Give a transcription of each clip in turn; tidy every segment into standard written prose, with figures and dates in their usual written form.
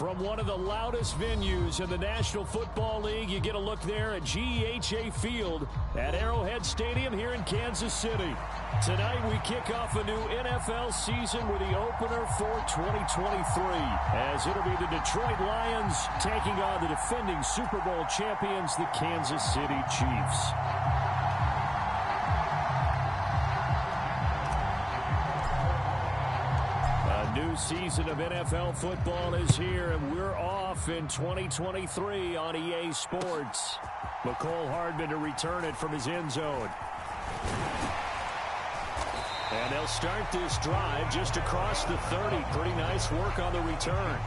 From one of the loudest venues in the National Football League, you get a look there at GEHA Field at Arrowhead Stadium here in Kansas City. Tonight we kick off a new NFL season with the opener for 2023, as it'll be the Detroit Lions taking on the defending Super Bowl champions, the Kansas City Chiefs. New season of NFL football is here, and we're off in 2023 on EA Sports. McCole Hardman to return it from his end zone. And they'll start this drive just across the 30. Pretty nice work on the return.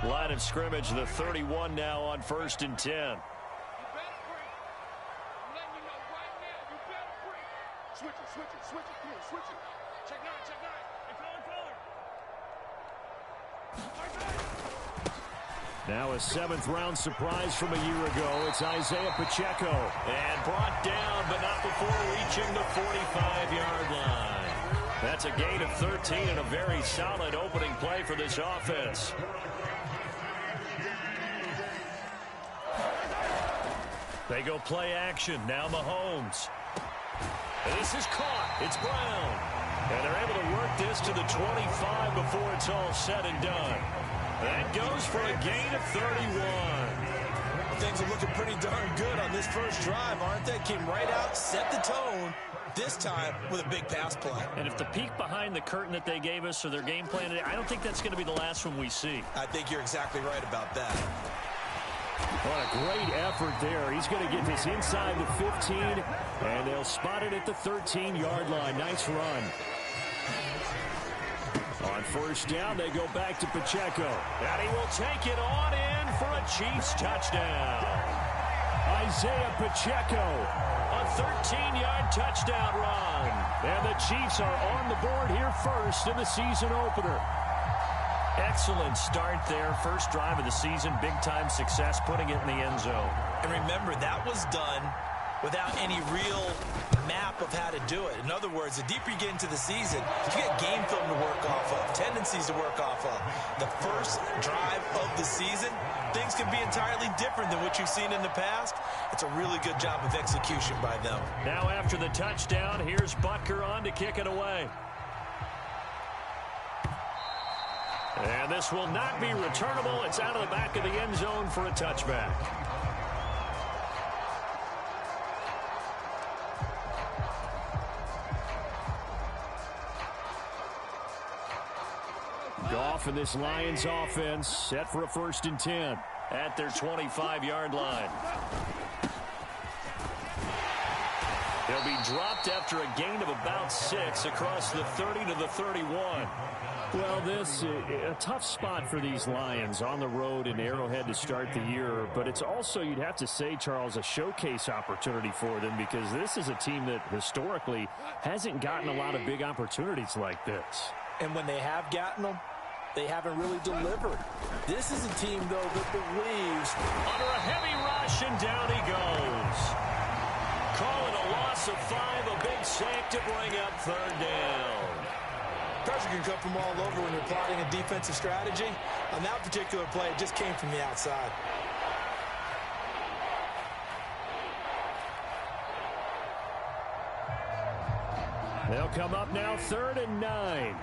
Line of scrimmage, the 31 now on 1st and 10. Now a 7th-round surprise from a year ago. It's Isaiah Pacheco. And brought down, but not before reaching the 45-yard line. That's a gain of 13 and a very solid opening play for this offense. They go play action. Now Mahomes. This is caught. It's Brown. And they're able to work this to the 25 before it's all said and done. That goes for a gain of 31. Things are looking pretty darn good on this first drive, aren't they? Came right out, set the tone, this time with a big pass play. And if the peek behind the curtain that they gave us or their game plan today, I don't think that's going to be the last one we see. I think you're exactly right about that. What a great effort there. He's going to get this inside the 15, and they'll spot it at the 13-yard line. Nice run. On 1st down, they go back to Pacheco. And he will take it on in for a Chiefs touchdown. Isaiah Pacheco, a 13-yard touchdown run. And the Chiefs are on the board here first in the season opener. Excellent start there. First drive of the season. Big-time success, putting it in the end zone. And remember, that was done without any real map of how to do it. In other words, the deeper you get into the season, you get game film to work off of, tendencies to work off of. The first drive of the season, things can be entirely different than what you've seen in the past. It's a really good job of execution by them. Now after the touchdown, here's Butker on to kick it away. And this will not be returnable. It's out of the back of the end zone for a touchback. Goff and this Lions offense set for a 1st and 10 at their 25-yard line. They'll be dropped after a gain of about 6 across the 30 to the 31. Well, this a tough spot for these Lions on the road in Arrowhead to start the year, but it's also, you'd have to say, Charles, a showcase opportunity for them, because this is a team that historically hasn't gotten a lot of big opportunities like this. And when they have gotten them, they haven't really delivered. This is a team, though, that believes. Under a heavy rush, and down he goes. Calling a loss of 5, a big sack to bring up 3rd down. Pressure can come from all over when you're plotting a defensive strategy. On that particular play, it just came from the outside. They'll come up now 3rd and 9.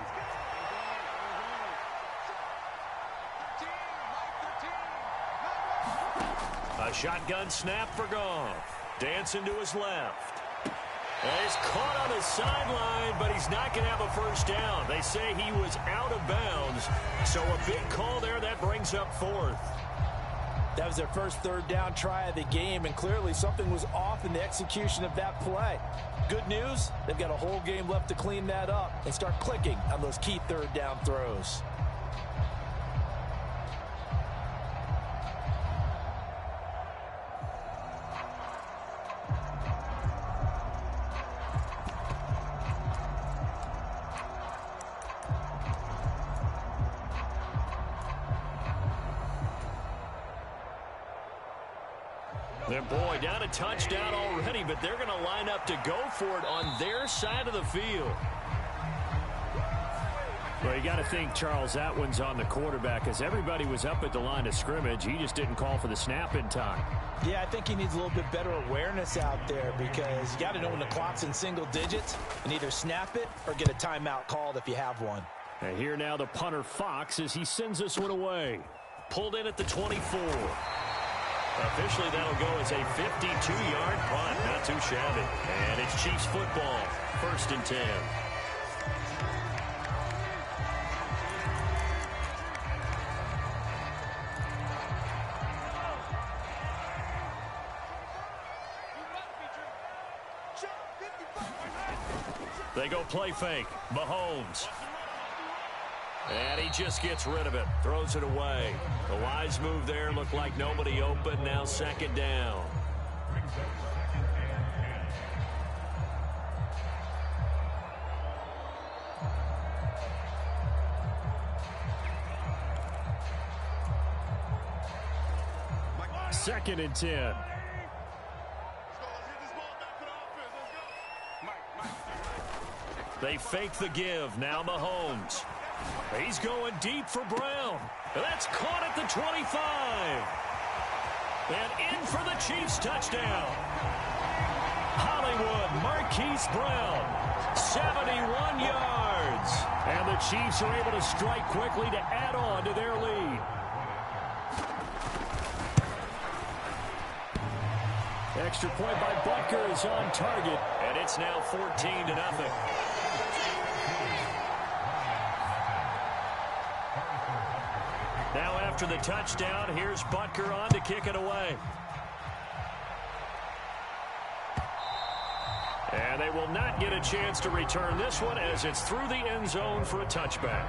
A shotgun snap for Goff. Dancing to his left. He's caught on the sideline, but he's not going to have a 1st down. They say he was out of bounds. So a big call there. That brings up 4th. That was their first 3rd down try of the game, and clearly something was off in the execution of that play. Good news, they've got a whole game left to clean that up and start clicking on those key 3rd down throws. And boy, down a touchdown already, but they're going to line up to go for it on their side of the field. Well, you got to think, Charles, that one's on the quarterback, as everybody was up at the line of scrimmage. He just didn't call for the snap in time. Yeah, I think he needs a little bit better awareness out there, because you got to know when the clock's in single digits and either snap it or get a timeout called if you have one. And here now the punter Fox as he sends this one away. Pulled in at the 24. Officially, that'll go as a 52-yard punt. Not too shabby. And it's Chiefs football. 1st and 10. They go play fake. Mahomes. And he just gets rid of it. Throws it away. The wise move there. Looked like nobody open. Now 2nd down. Second and 10. They fake the give. Now Mahomes. He's going deep for Brown. That's caught at the 25. And in for the Chiefs touchdown. Hollywood Marquise Brown. 71 yards. And the Chiefs are able to strike quickly to add on to their lead. Extra point by Butker is on target. And it's now 14-0. Now after the touchdown, here's Butker on to kick it away. And they will not get a chance to return this one as it's through the end zone for a touchback.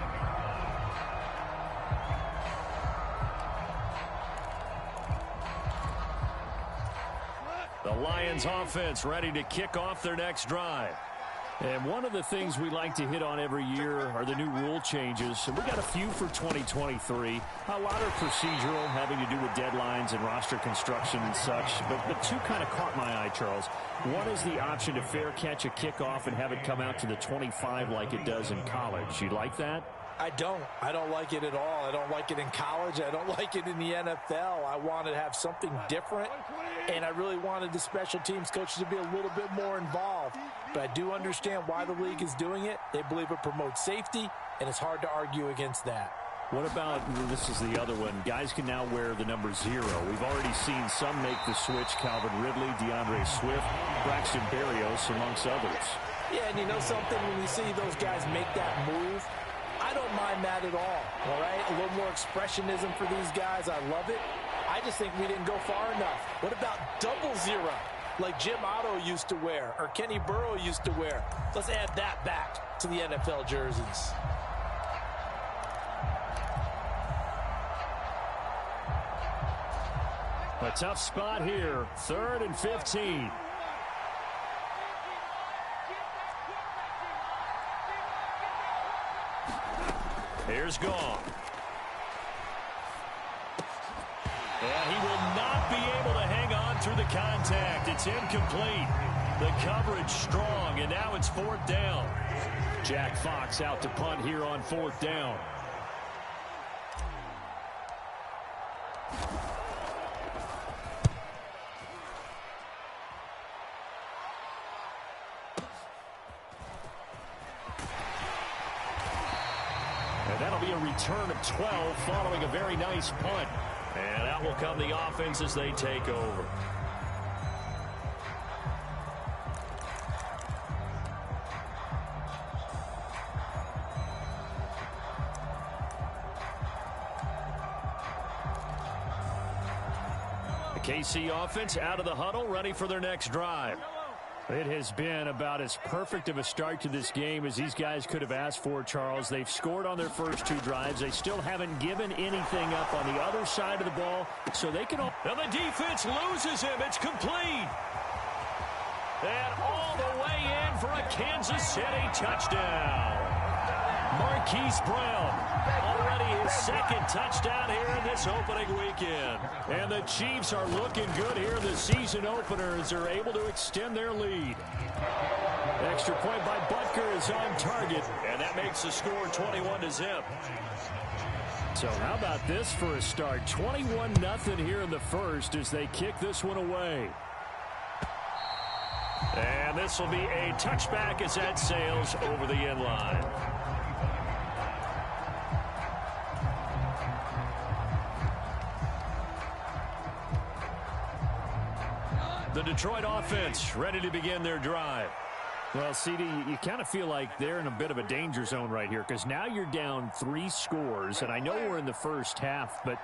The Lions offense ready to kick off their next drive. And one of the things we like to hit on every year are the new rule changes. And we got a few for 2023. A lot are procedural, having to do with deadlines and roster construction and such. But two kind of caught my eye, Charles. One is the option to fair catch a kickoff and have it come out to the 25 like it does in college. You like that? I don't like it at all. I don't like it in college. I don't like it in the NFL. I wanted to have something different, and I really wanted the special teams coaches to be a little bit more involved. But I do understand why the league is doing it. They believe it promotes safety, and it's hard to argue against that. What about, this is the other one, guys can now wear the number 0. We've already seen some make the switch. Calvin Ridley, DeAndre Swift, Braxton Berrios, amongst others. Yeah, and you know something? When you see those guys make that move, I don't mind that at all right? A little more expressionism for these guys. I love it. I just think we didn't go far enough. What about 00, like Jim Otto used to wear or Kenny Burrow used to wear? Let's add that back to the NFL jerseys. A tough spot here. 3rd and 15. Here's Goff. And he will not be able to hang on through the contact. It's incomplete. The coverage strong, and now it's 4th down. Jack Fox out to punt here on 4th down. And that'll be a return of 12 following a very nice punt. And out will come the offense as they take over. The KC offense out of the huddle, ready for their next drive. It has been about as perfect of a start to this game as these guys could have asked for, Charles. They've scored on their first 2 drives. They still haven't given anything up on the other side of the ball, so they can... Now the defense loses him. It's complete. And all the way in for a Kansas City touchdown. Marquise Brown, already his second touchdown here in this opening weekend. And the Chiefs are looking good here in the season opener as they're able to extend their lead. Extra point by Butker is on target, and that makes the score 21-0. So how about this for a start? 21-0 here in the first as they kick this one away. And this will be a touchback as that sails over the end line. The Detroit offense ready to begin their drive. Well, CD, you kind of feel like they're in a bit of a danger zone right here because now you're down 3 scores, and I know we're in the first half, but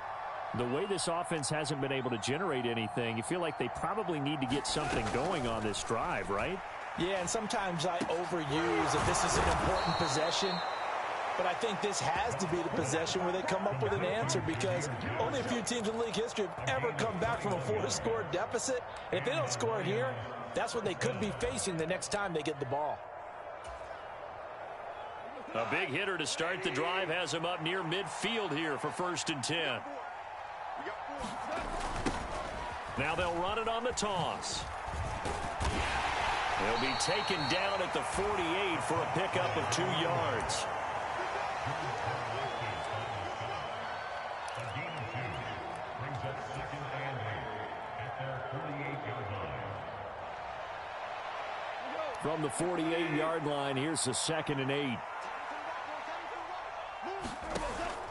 the way this offense hasn't been able to generate anything, you feel like they probably need to get something going on this drive, right? Yeah, and sometimes I overuse if this is an important possession. But I think this has to be the possession where they come up with an answer because only a few teams in league history have ever come back from a 4-score deficit. And if they don't score here, that's what they could be facing the next time they get the ball. A big hitter to start the drive has him up near midfield here for 1st and 10. Now they'll run it on the toss. He'll be taken down at the 48 for a pickup of 2 yards. From the 48-yard line, here's the 2nd and 8.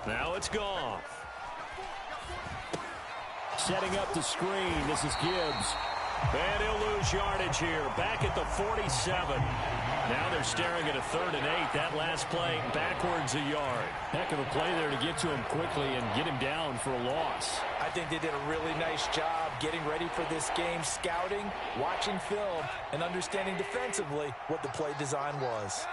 Now it's Goff. Setting up the screen. This is Gibbs. And he'll lose yardage here. Back at the 47. Now they're staring at a 3rd and 8. That last play backwards a yard. Heck of a play there to get to him quickly and get him down for a loss. I think they did a really nice job getting ready for this game, scouting, watching film, and understanding defensively what the play design was.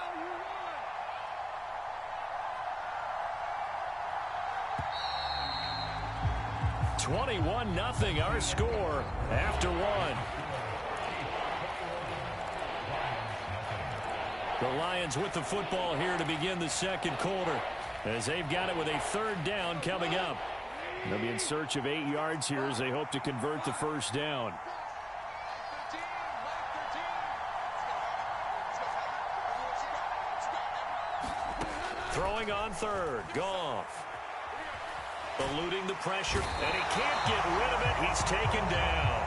(21-0) our score after 1. The Lions with the football here to begin the 2nd quarter as they've got it with a 3rd down coming up. They'll be in search of 8 yards here as they hope to convert the 1st down. Throwing on 3rd, Goff. Eluding the pressure, and he can't get rid of it. He's taken down.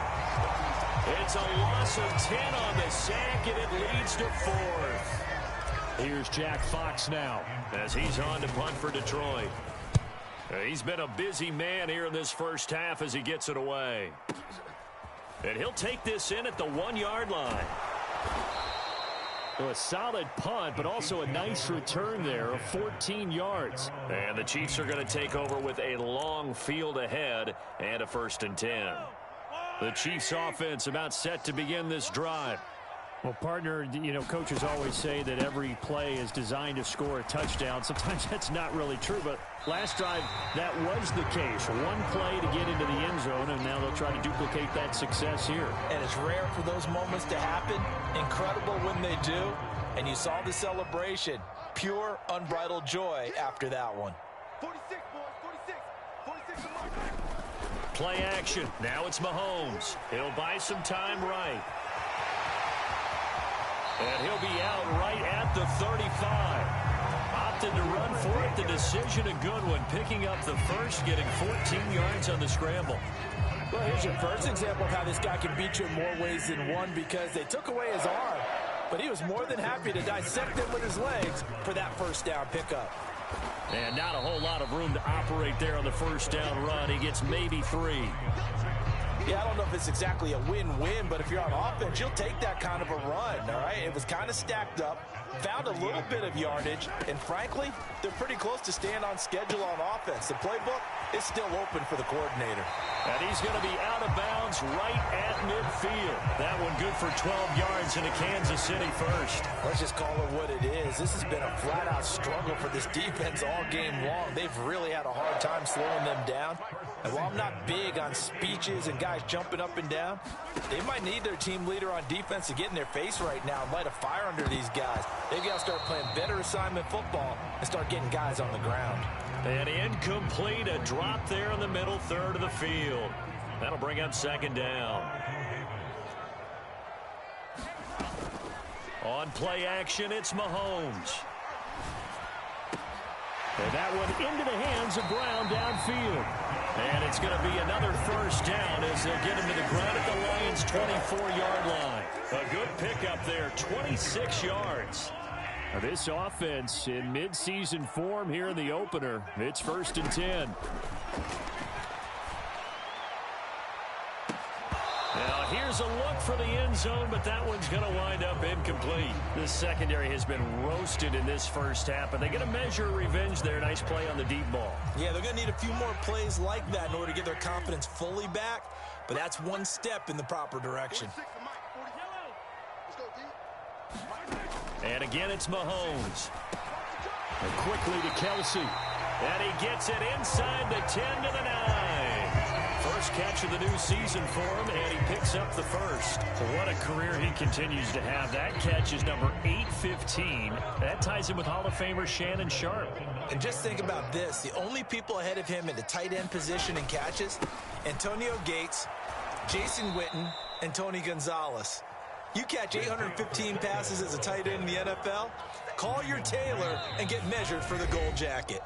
It's a loss of 10 on the sack, and it leads to 4th. Here's Jack Fox now as he's on to punt for Detroit. He's been a busy man here in this first half as he gets it away. And he'll take this in at the 1-yard line. So a solid punt, but also a nice return there of 14 yards. And the Chiefs are going to take over with a long field ahead and a 1st and 10. The Chiefs offense about set to begin this drive. Well, partner, you know, coaches always say that every play is designed to score a touchdown. Sometimes that's not really true, but last drive, that was the case. One play to get into the end zone, and now they'll try to duplicate that success here. And it's rare for those moments to happen. Incredible when they do. And you saw the celebration. Pure, unbridled joy after that one. 46, boys, 46. 46 Play action. Now it's Mahomes. He'll buy some time right. And he'll be out right at the 35. Opted to run for it. The decision a good one. Picking up the first, getting 14 yards on the scramble. Well, here's your first example of how this guy can beat you in more ways than one because they took away his arm. But he was more than happy to dissect it with his legs for that 1st down pickup. And not a whole lot of room to operate there on the 1st down run. He gets maybe 3. Yeah, I don't know if it's exactly a win-win, but if you're on offense, you'll take that kind of a run, all right? It was kind of stacked up, found a little bit of yardage, and frankly, they're pretty close to staying on schedule on offense. The playbook is still open for the coordinator. And he's going to be out of bounds right at midfield. That one good for 12 yards into Kansas City first. Let's just call it what it is. This has been a flat-out struggle for this defense all game long. They've really had a hard time slowing them down. And while I'm not big on speeches and guys guys jumping up and down. They might need their team leader on defense to get in their face right now and light a fire under these guys. They've got to start playing better assignment football and start getting guys on the ground. And incomplete, a drop there in the middle third of the field. That'll bring up second down. On play action, it's Mahomes. And that one into the hands of Brown downfield. And it's going to be another first down as they'll get him to the ground at the Lions' 24-yard line. A good pickup there, 26 yards. Now this offense in midseason form here in the opener. It's 1st and 10. Now here's a look for the end zone, but that one's going to wind up incomplete. The secondary has been roasted in this first half, but they get a measure of revenge there. Nice play on the deep ball. Yeah, they're going to need a few more plays like that in order to get their confidence fully back, but that's one step in the proper direction. And again, it's Mahomes. And quickly to Kelsey. And he gets it inside the 10 to the 9. First catch of the new season for him, and he picks up the first. What a career he continues to have. That catch is number 815. That ties him with Hall of Famer Shannon Sharpe. And just think about this. The only people ahead of him in the tight end position in catches, Antonio Gates, Jason Witten, and Tony Gonzalez. You catch 815 passes as a tight end in the NFL, call your tailor and get measured for the gold jacket.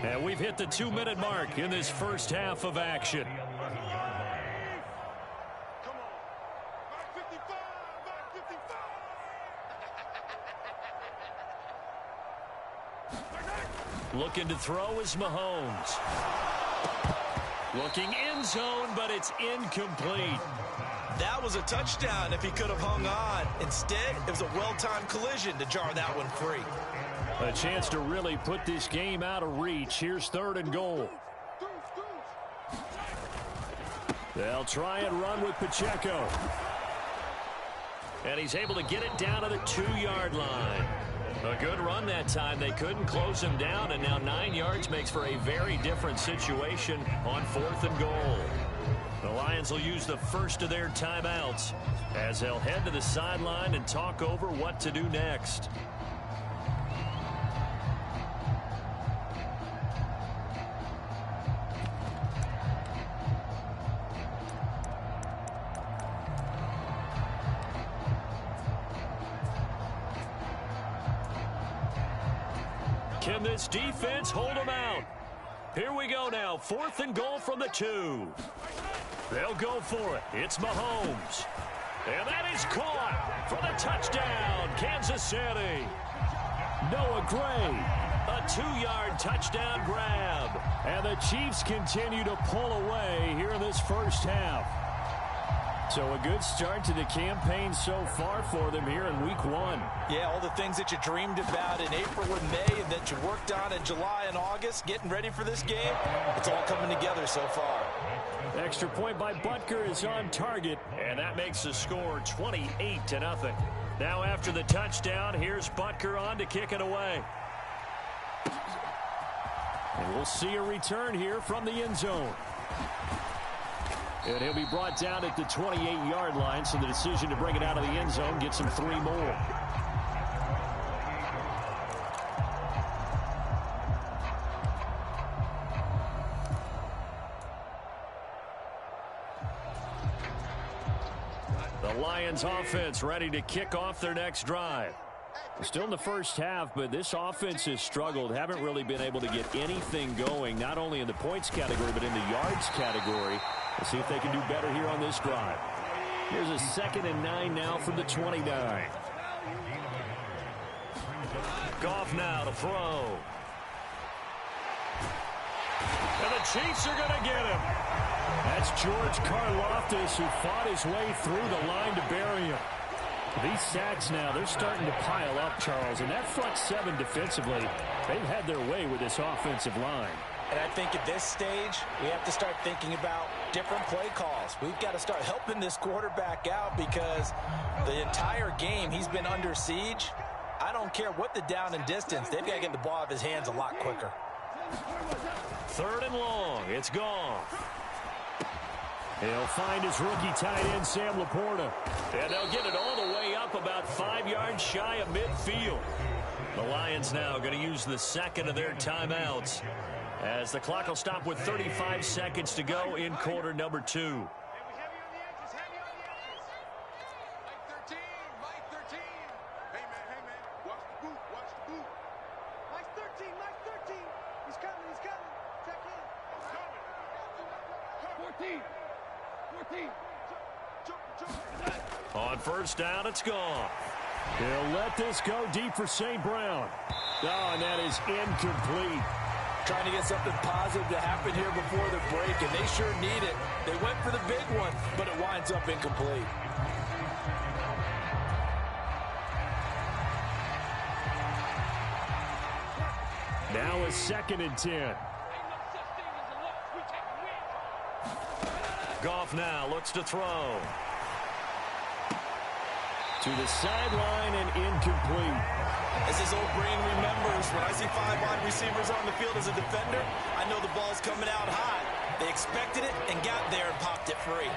And we've hit the 2-minute mark in this first half of action. Come on. 55. Looking to throw is Mahomes. Looking end zone, but it's incomplete. That was a touchdown if he could have hung on. Instead, it was a well-timed collision to jar that one free. A chance to really put this game out of reach. Here's 3rd and goal. They'll try and run with Pacheco. And he's able to get it down to the 2-yard line. A good run that time. They couldn't close him down, and now 9 yards makes for a very different situation on 4th and goal. The Lions will use the first of their timeouts as they'll head to the sideline and talk over what to do next. Can this defense hold them out? Here we go now. 4th and goal from the 2. They'll go for it. It's Mahomes. And that is caught for the touchdown, Kansas City. Noah Gray, a 2-yard touchdown grab. And the Chiefs continue to pull away here in this first half. So a good start to the campaign so far for them here in week 1. Yeah, all the things that you dreamed about in April and May and that you worked on in July and August, getting ready for this game, it's all coming together so far. Extra point by Butker is on target, and that makes the score 28-0. Now after the touchdown, here's Butker on to kick it away. And we'll see a return here from the end zone. And he'll be brought down at the 28-yard line, so the decision to bring it out of the end zone gets him 3 more. The Lions offense ready to kick off their next drive. Still in the first half, but this offense has struggled. Haven't really been able to get anything going, not only in the points category, but in the yards category. Let's see if they can do better here on this drive. Here's a 2nd and 9 now from the 29. Goff now to throw. And the Chiefs are going to get him. That's George Karlaftis, who fought his way through the line to bury him. These sacks now, they're starting to pile up, Charles. And that front 7 defensively, they've had their way with this offensive line. And I think at this stage, we have to start thinking about different play calls. We've got to start helping this quarterback out because the entire game he's been under siege. I don't care what the down and distance. They've got to get the ball out of his hands a lot quicker. 3rd and long. It's gone. He'll find his rookie tight end, Sam Laporta. And they'll get it all the way up about 5 yards shy of midfield. The Lions now going to use the second of their timeouts as the clock will stop with 35 seconds to go in quarter number 2. On first down, it's gone. He'll let this go deep for St. Brown. Oh, and that is incomplete. Trying to get something positive to happen here before the break, and they sure need it. They went for the big one, but it winds up incomplete. Now a 2nd and 10. Goff now looks to throw. To the sideline and incomplete. As his old brain remembers, when I see 5 wide receivers on the field as a defender, I know the ball's coming out high. They expected it and got there and popped it free.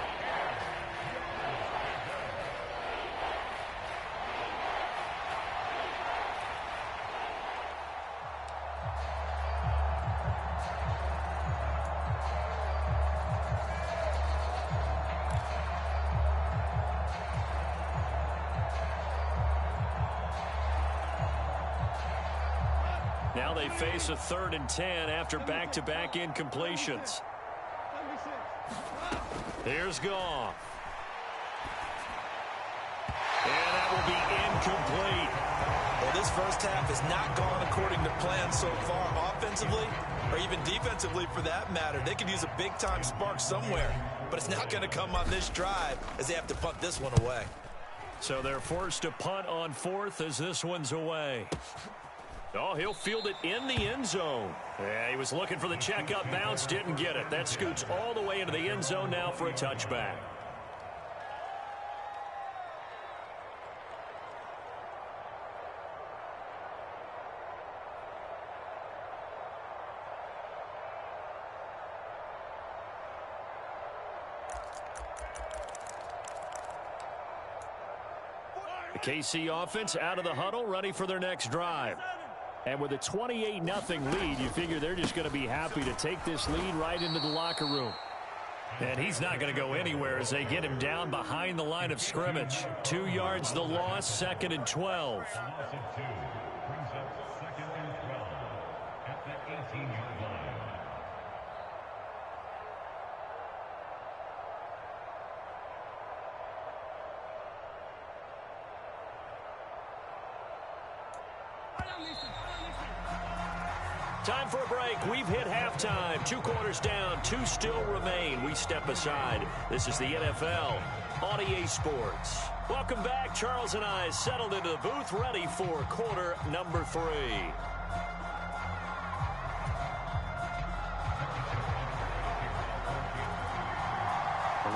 Now they face a 3rd and 10 after back-to-back incompletions. Here's Goff. And that will be incomplete. Well, this first half has not gone according to plan so far, offensively or even defensively for that matter. They could use a big-time spark somewhere, but it's not going to come on this drive as they have to punt this one away. So they're forced to punt on 4th as this one's away. Oh, he'll field it in the end zone. Yeah, he was looking for the check-up bounce, didn't get it. That scoots all the way into the end zone now for a touchback. The KC offense out of the huddle, ready for their next drive. And with a 28-0 lead, you figure they're just going to be happy to take this lead right into the locker room. And he's not going to go anywhere as they get him down behind the line of scrimmage. 2 yards the loss, 2nd and 12. Time for a break. We've hit halftime. 2 quarters down. 2 still remain. We step aside. This is the NFL on EA Sports. Welcome back. Charles and I settled into the booth, ready for quarter number 3.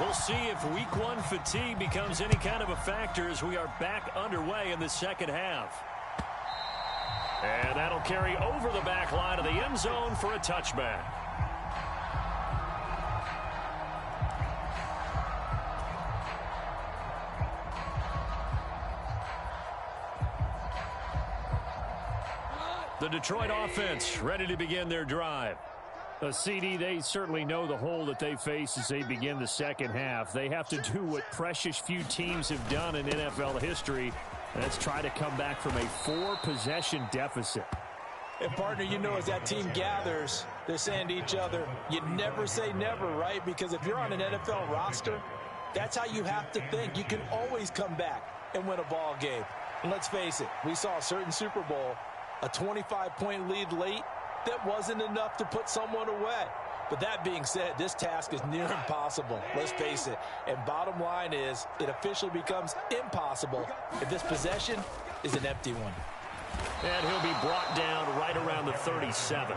We'll see if week 1 fatigue becomes any kind of a factor as we are back underway in the second half. And that'll carry over the back line of the end zone for a touchback. The Detroit offense ready to begin their drive. CD, they certainly know the hole that they face as they begin the second half. They have to do what precious few teams have done in NFL history. Let's try to come back from a 4-possession deficit. And, partner, you know, as that team gathers, they're saying to each other, you never say never, right? Because if you're on an NFL roster, that's how you have to think. You can always come back and win a ball game. And let's face it, we saw a certain Super Bowl, a 25-point lead late, that wasn't enough to put someone away. But that being said, this task is near impossible. Let's face it. And bottom line is, it officially becomes impossible if this possession is an empty one. And he'll be brought down right around the 37.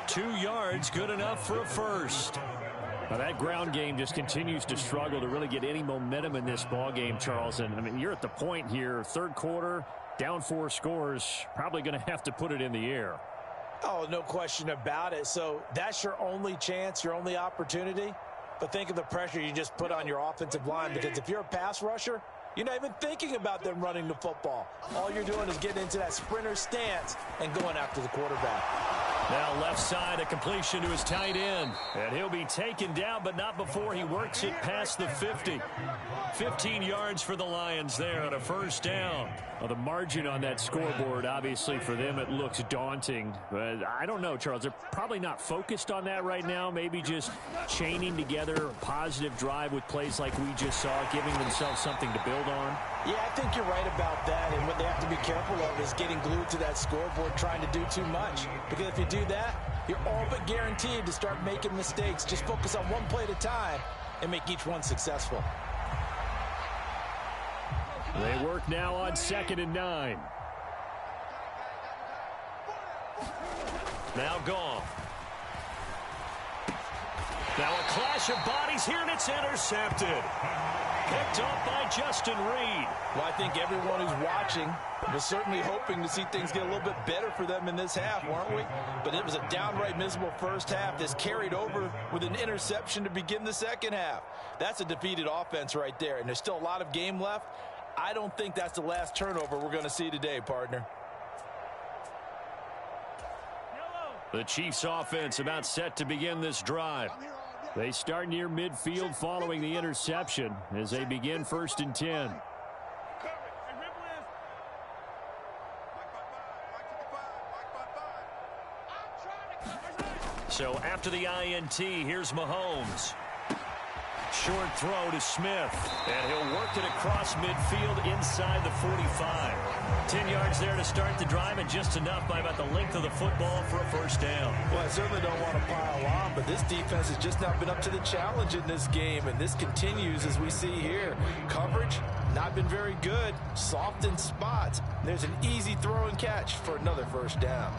2 yards, good enough for a first. Now that ground game just continues to struggle to really get any momentum in this ball game, Charles. And I mean, you're at the point here, third quarter, down 4 scores, probably going to have to put it in the air. Oh, no question about it. So that's your only chance, your only opportunity. but think of the pressure you just put on your offensive line, because if you're a pass rusher, you're not even thinking about them running the football. All you're doing is getting into that sprinter stance and going after the quarterback. Now left side, a completion to his tight end. And he'll be taken down, but not before he works it past the 50. 15 yards for the Lions there on a first down. Well, the margin on that scoreboard, obviously for them, it looks daunting. But I don't know, Charles. They're probably not focused on that right now. Maybe just chaining together a positive drive with plays like we just saw, giving themselves something to build on. Yeah, I think you're right about that. And what they have to be careful of is getting glued to that scoreboard trying to do too much. Because if you do that, you're all but guaranteed to start making mistakes. Just focus on one play at a time and make each one successful. They work now on 2nd and 9. Now gone. Now a clash of bodies here, and it's intercepted. Picked up by Justin Reed. Well, I think everyone who's watching was certainly hoping to see things get a little bit better for them in this half, weren't we? But it was a downright miserable first half. This carried over with an interception to begin the second half. That's a defeated offense right there, and there's still a lot of game left. I don't think that's the last turnover we're going to see today, partner. The Chiefs offense about set to begin this drive. They start near midfield following the interception as they begin 1st and 10. So after the INT, here's Mahomes. Short throw to Smith, and he'll work it across midfield inside the 45. 10 yards there to start the drive, and just enough by about the length of the football for a first down. Well, I certainly don't want to pile on, but this defense has just not been up to the challenge in this game, and this continues as we see here. Coverage, not been very good. Soft in spots. There's an easy throw and catch for another first down.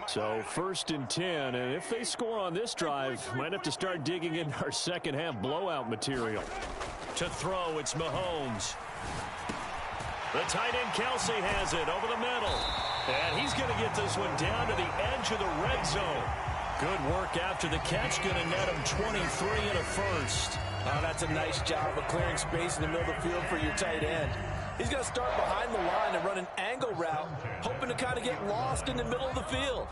So 1st and 10, and if they score on this drive, might have to start digging into our second half blowout material. To throw, it's Mahomes. The tight end Kelsey has it over the middle. And he's going to get this one down to the edge of the red zone. Good work after the catch, going to net him 23 and a first. Oh, that's a nice job of clearing space in the middle of the field for your tight end. He's going to start behind the line and run an angle route, hoping to kind of get lost in the middle of the field.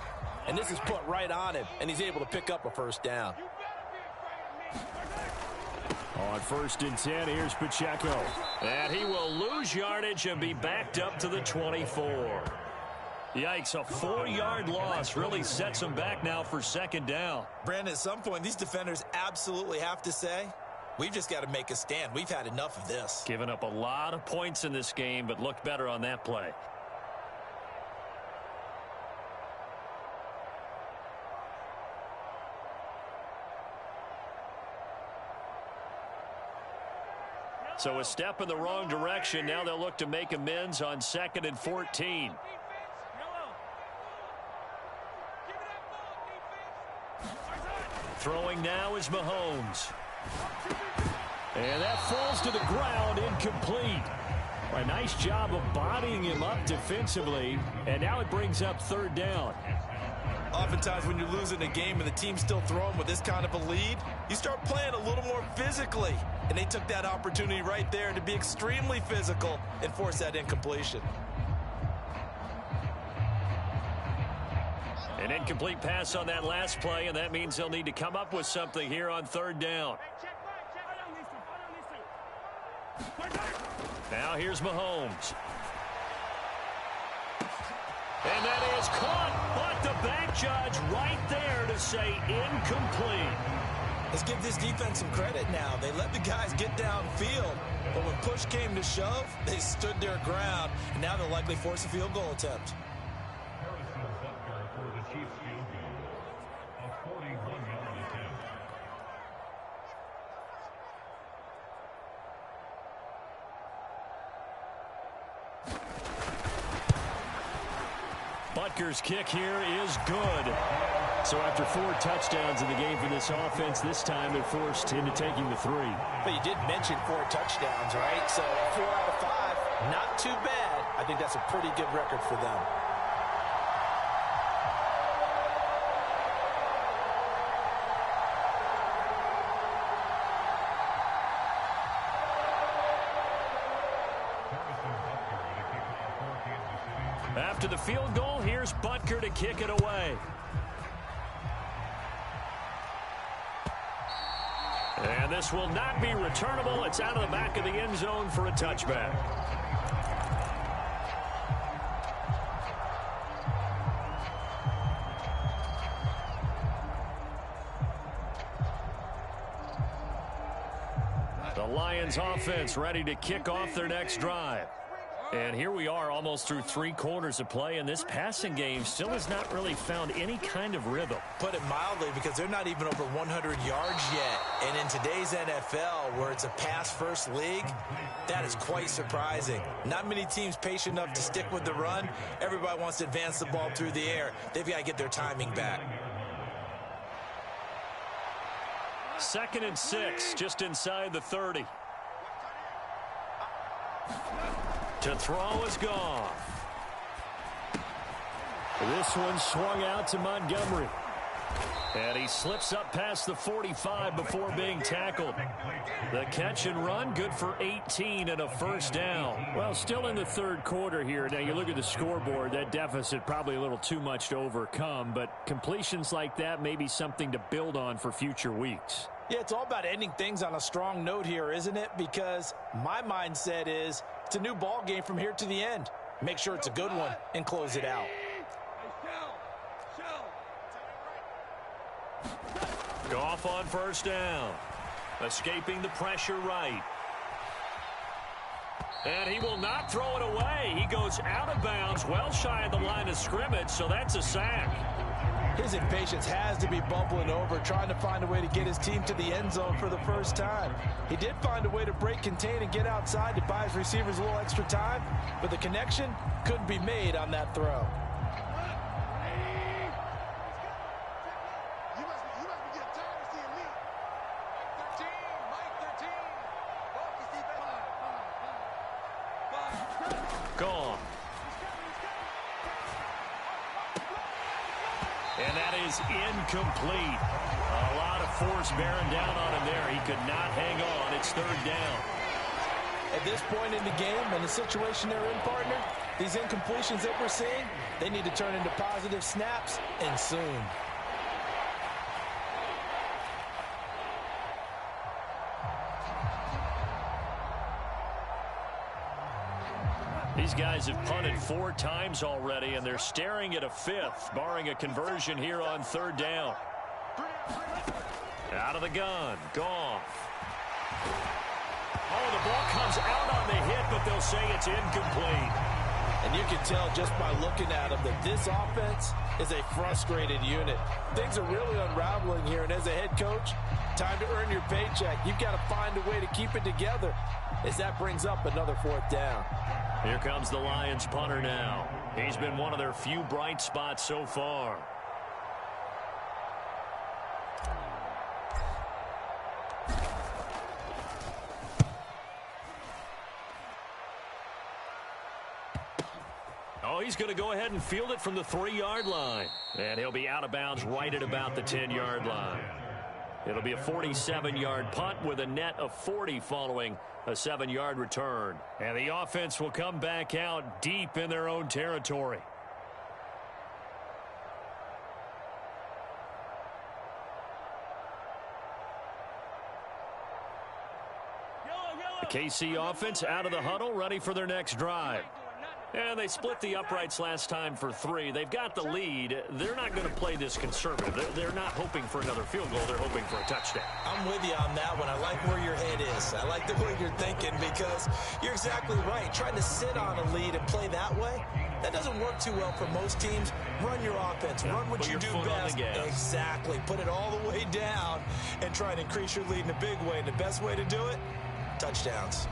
And this is put right on him, and he's able to pick up a first down. On 1st and 10, here's Pacheco. And he will lose yardage and be backed up to the 24. Yikes, a 4-yard loss really sets him back now for 2nd down. Brandon, at some point, these defenders absolutely have to say, we've just got to make a stand. We've had enough of this. Giving up a lot of points in this game, but looked better on that play. So a step in the wrong direction. Now they'll look to make amends on 2nd and 14. Throwing now is Mahomes. And that falls to the ground, incomplete. A nice job of bodying him up defensively. And now it brings up 3rd down. Oftentimes when you're losing a game and the team's still throwing with this kind of a lead, you start playing a little more physically. And they took that opportunity right there to be extremely physical and force that incompletion. An incomplete pass on that last play, and that means they'll need to come up with something here on 3rd down. Now here's Mahomes. And that is caught, but the back judge right there to say incomplete. Let's give this defense some credit now. They let the guys get downfield, but when push came to shove, they stood their ground, and now they'll likely force a field goal attempt. Butker's kick here is good. So after 4 touchdowns in the game for this offense, this time they're forced into taking the 3. But you did mention 4 touchdowns, right? So 4 out of 5. Not too bad. I think that's a pretty good record for them. After the field goal, here's Butker to kick it away. And this will not be returnable. It's out of the back of the end zone for a touchback. The Lions offense ready to kick off their next drive. And here we are almost through 3 quarters of play, and this passing game still has not really found any kind of rhythm. Put it mildly, because they're not even over 100 yards yet. And in today's NFL, where it's a pass-first league, that is quite surprising. Not many teams patient enough to stick with the run. Everybody wants to advance the ball through the air. They've got to get their timing back. 2nd and 6, just inside the 30. To throw is Goff. This one swung out to Montgomery. And he slips up past the 45 before being tackled. The catch and run, good for 18 and a first down. Well, still in the 3rd quarter here. Now, you look at the scoreboard, that deficit probably a little too much to overcome. But completions like that may be something to build on for future weeks. Yeah, it's all about ending things on a strong note here, isn't it? Because my mindset is it's a new ball game from here to the end. Make sure it's a good one and close it out. Goff on first down. Escaping the pressure right. And he will not throw it away. He goes out of bounds, well shy of the line of scrimmage, so that's a sack. His impatience has to be bubbling over, trying to find a way to get his team to the end zone for the first time. He did find a way to break, contain, and get outside to buy his receivers a little extra time, but the connection couldn't be made on that throw. Gone. And that is incomplete. A lot of force bearing down on him there. He could not hang on. It's 3rd down. At this point in the game and the situation they're in, partner, these incompletions that we're seeing, they need to turn into positive snaps, and soon. These guys have punted 4 times already, and they're staring at a 5th, barring a conversion here on 3rd down. Out of the gun, Goff. Oh, the ball comes out on the hit, but they'll say it's incomplete. And you can tell just by looking at them that this offense is a frustrated unit. Things are really unraveling here, and as a head coach, time to earn your paycheck. You've got to find a way to keep it together as that brings up another 4th down. Here comes the Lions punter now. He's been one of their few bright spots so far. Oh, he's going to go ahead and field it from the 3-yard line. And he'll be out of bounds right at about the 10-yard line. It'll be a 47-yard punt with a net of 40 following a 7-yard return. And the offense will come back out deep in their own territory. The KC offense out of the huddle, ready for their next drive. And they split the uprights last time for 3. They've got the lead. They're not going to play this conservative. They're not hoping for another field goal. They're hoping for a touchdown. I'm with you on that one. I like where your head is. I like the way you're thinking, because you're exactly right. Trying to sit on a lead and play that way, that doesn't work too well for most teams. Run your offense. Run what you do best. Exactly. Put it all the way down and try and increase your lead in a big way. And the best way to do it, touchdowns.